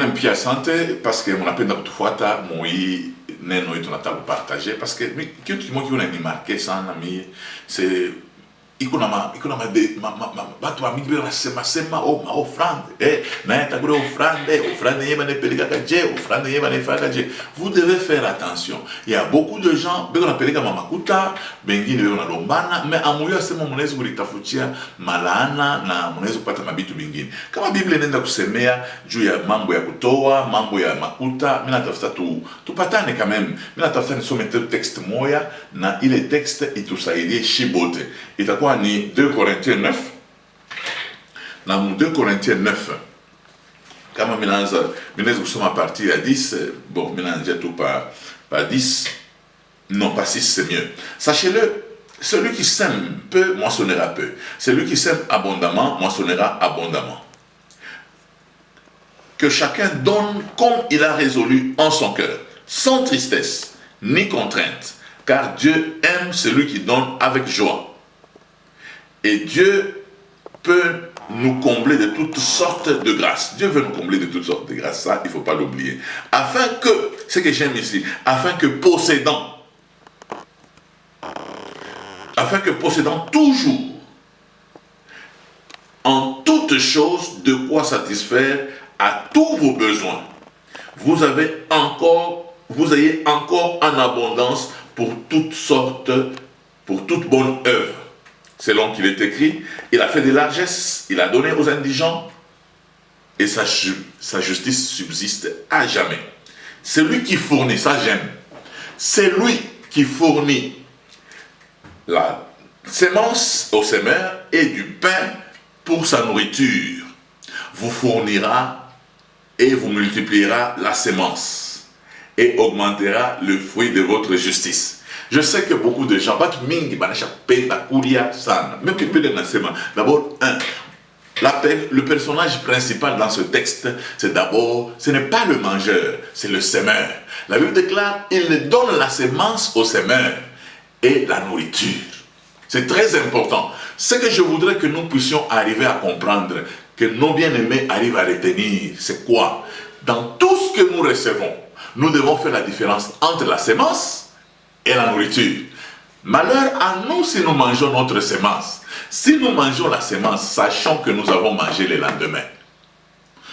Mina mpia santé parce que mon appel kutufuata moi neno yetu nataka kupartager parce que kitu kimoja kinanimarke sana mimi c'est iko na batu wa mingi wanasema ma offrande na yatagura offrande yema ne pelika kaje offrande yema ne faka kaje. Vous devez faire attention. Il y a beaucoup de gens beko na pelika mamakuta bengine beko na lombana mais amoyo asema mnaweza kulitafutia malaana na mnaweza kupata mabitu mengine. Kama Biblia inaenda kusemea juu ya mambo ya kutoa, mambo ya makuta, mimi natafuta tupatane quand même. Mimi natafuta nisome texte moya na ile texte itusaidie shibote. Itakuwa ni 2 Corinthiens 9. Na 2 Corinthiens 9. Kama minaweza kusoma à partir ya 10, bon, minanja tout par 10. Non, pas 6, c'est mieux. Sachez-le, celui qui sème peu moissonnera peu. Celui qui sème abondamment moissonnera abondamment. Que chacun donne comme il a résolu en son cœur, sans tristesse ni contrainte, car Dieu aime celui qui donne avec joie. Et Dieu peut nous combler de toutes sortes de grâces. Dieu veut nous combler de toutes sortes de grâces. Ça, il ne faut pas l'oublier. Afin que, ce que j'aime ici, afin que possédant toujours, en toutes choses, de quoi satisfaire à tous vos besoins, vous ayez encore en abondance pour toutes sortes, pour toute bonne œuvre. Selon qu'il est écrit, il a fait des largesses, il a donné aux indigents, et sa justice subsiste à jamais. Celui qui fournit, ça j'aime, c'est lui qui fournit la sémence au semeur et du pain pour sa nourriture, vous fournira et vous multipliera la sémence et augmentera le fruit de votre justice. Je sais que beaucoup de gens, d'abord, le personnage principal dans ce texte, c'est d'abord, ce n'est pas le mangeur, c'est le semeur. La Bible déclare, il donne la sémence au semeur et la nourriture. C'est très important. Ce que je voudrais que nous puissions arriver à comprendre, que nos bien-aimés arrivent à retenir, c'est quoi? Dans tout ce que nous recevons, nous devons faire la différence entre la sémence et la nourriture. Malheur à nous si nous mangeons notre sémence. Si nous mangeons la sémence, sachons que nous avons mangé le lendemain.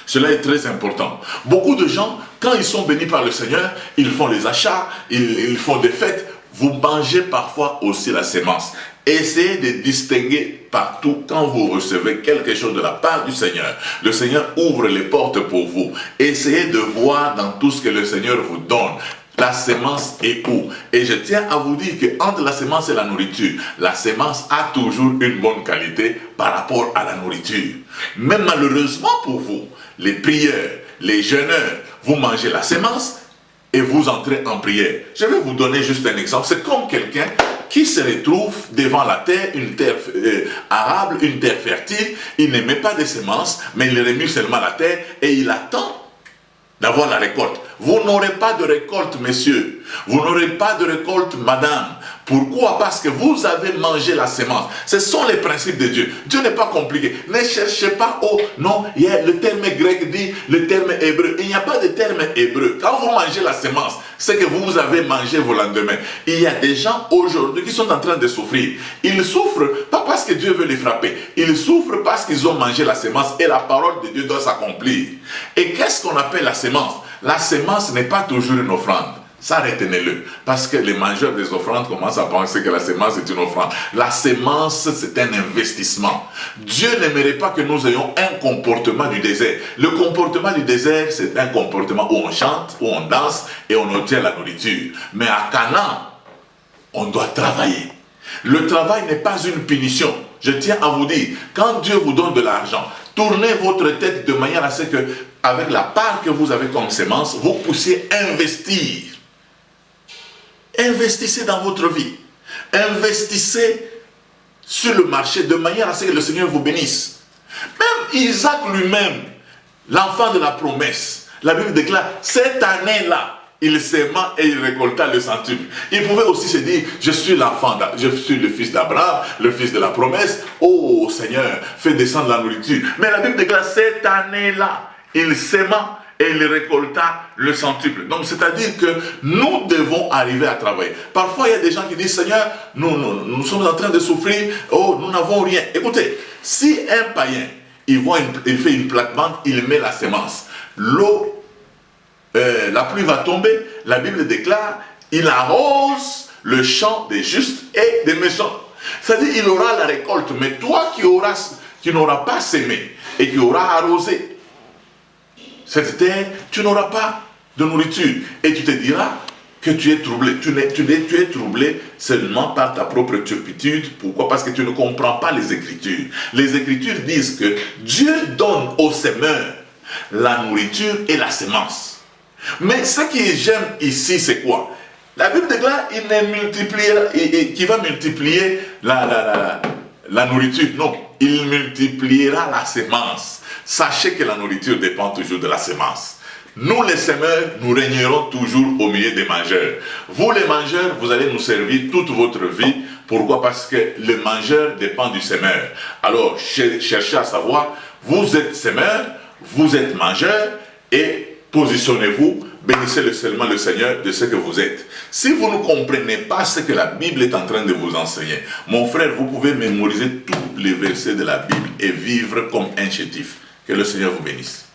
Cela est très important. Beaucoup de gens, quand ils sont bénis par le Seigneur, ils font les achats, ils font des fêtes. Vous mangez parfois aussi la sémence. Essayez de distinguer partout quand vous recevez quelque chose de la part du Seigneur. Le Seigneur ouvre les portes pour vous. Essayez de voir dans tout ce que le Seigneur vous donne. La sémence est où? Et je tiens à vous dire qu'entre la sémence et la nourriture, la sémence a toujours une bonne qualité par rapport à la nourriture. Mais malheureusement pour vous, les prieurs, les jeûneurs, vous mangez la sémence et vous entrez en prière. Je vais vous donner juste un exemple. C'est comme quelqu'un qui se retrouve devant la terre, une terre arable, une terre fertile. Il ne met pas de semences, mais il remue seulement la terre et il attend d'avoir la récolte. Vous n'aurez pas de récolte, messieurs. Vous n'aurez pas de récolte, madame. Pourquoi? Parce que vous avez mangé la sémence. Ce sont les principes de Dieu. Dieu n'est pas compliqué. Ne cherchez pas, oh non, il y a le terme grec dit, le terme hébreu. Il n'y a pas de terme hébreu. Quand vous mangez la sémence, c'est que vous avez mangé vos lendemains. Il y a des gens aujourd'hui qui sont en train de souffrir. Ils souffrent pas parce que Dieu veut les frapper. Ils souffrent parce qu'ils ont mangé la sémence et la parole de Dieu doit s'accomplir. Et qu'est-ce qu'on appelle la sémence? La sémence n'est pas toujours une offrande. Ça, retenez-le. Parce que les mangeurs des offrandes commencent à penser que la sémence est une offrande. La sémence, c'est un investissement. Dieu n'aimerait pas que nous ayons un comportement du désert. Le comportement du désert, c'est un comportement où on chante, où on danse et on obtient la nourriture. Mais à Canaan, on doit travailler. Le travail n'est pas une punition. Je tiens à vous dire, quand Dieu vous donne de l'argent, tournez votre tête de manière à ce que, avec la part que vous avez comme sémence, vous puissiez investir. Investissez dans votre vie. Investissez sur le marché de manière à ce que le Seigneur vous bénisse. Même Isaac lui-même, l'enfant de la promesse, la Bible déclare, cette année-là, il s'aima et il récolta le centuple. Il pouvait aussi se dire, je suis l'enfant, je suis le fils d'Abraham, le fils de la promesse. Oh Seigneur, fais descendre la nourriture. Mais la Bible déclare, cette année-là, il s'aima et il récolta le centuple. Donc, c'est-à-dire que nous devons arriver à travailler. Parfois, il y a des gens qui disent, Seigneur, nous sommes en train de souffrir, oh, nous n'avons rien. Écoutez, si un païen, il fait une plate-bande, il met la semence. L'eau, la pluie va tomber, la Bible déclare, il arrose le champ des justes et des méchants. C'est-à-dire, il aura la récolte, mais toi qui n'auras pas semé et qui auras arrosé cette terre, tu n'auras pas de nourriture. Et tu te diras que tu es troublé. Tu es troublé seulement par ta propre turpitude. Pourquoi? Parce que tu ne comprends pas les Écritures. Les Écritures disent que Dieu donne au semeur la nourriture et la semence. Mais ce que j'aime ici, c'est quoi? La Bible déclare qu'il va multiplier la nourriture. Non, il multipliera la semence. Sachez que la nourriture dépend toujours de la semence. Nous les semeurs, nous régnerons toujours au milieu des mangeurs. Vous les mangeurs, vous allez nous servir toute votre vie. Pourquoi? Parce que le mangeur dépend du semeur. Alors, cherchez à savoir, vous êtes semeur, vous êtes mangeur et positionnez-vous, bénissez seulement le Seigneur de ce que vous êtes. Si vous ne comprenez pas ce que la Bible est en train de vous enseigner, mon frère, vous pouvez mémoriser tous les versets de la Bible et vivre comme un chétif. Que le Seigneur vous bénisse.